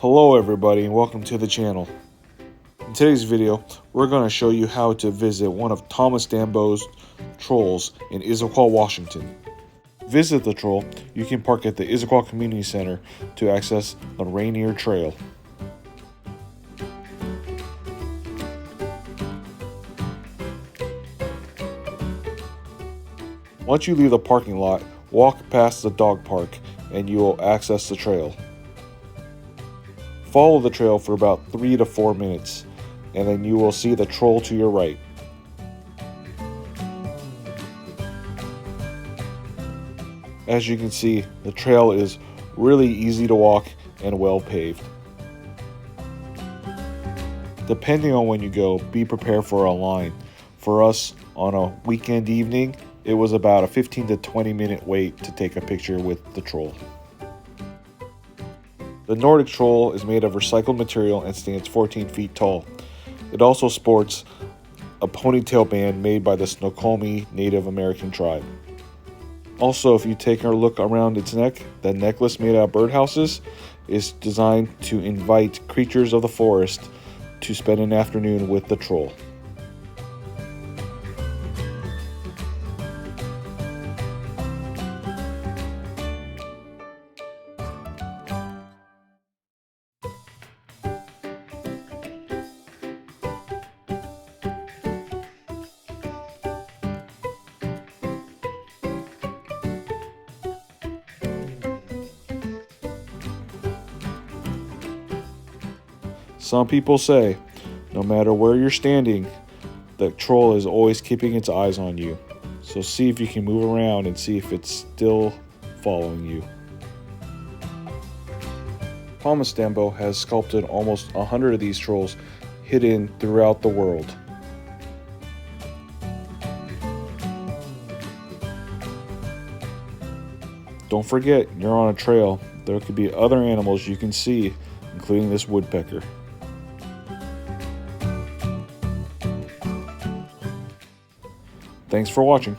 Hello everybody and welcome to the channel. In today's video, we're going to show you how to visit one of Thomas Dambos Trolls in Issaquah, Washington. To visit the troll, you can park at the Issaquah Community Center to access the Rainier Trail. Once you leave the parking lot, walk past the dog park and you will access the trail. Follow the trail for about 3 to 4 minutes, and then you will see the troll to your right. As you can see, the trail is really easy to walk and well paved. Depending on when you go, be prepared for a line. For us, on a weekend evening, it was about a 15 to 20 minute wait to take a picture with the troll. The Nordic troll is made of recycled material and stands 14 feet tall. It also sports a ponytail band made by the Snoqualmie Native American tribe. Also, if you take a look around its neck, the necklace made out of birdhouses is designed to invite creatures of the forest to spend an afternoon with the troll. Some people say, no matter where you're standing, the troll is always keeping its eyes on you. So see if you can move around and see if it's still following you. Thomas Dambos has sculpted almost 100 of these trolls hidden throughout the world. Don't forget, you're on a trail. There could be other animals you can see, including this woodpecker. Thanks for watching.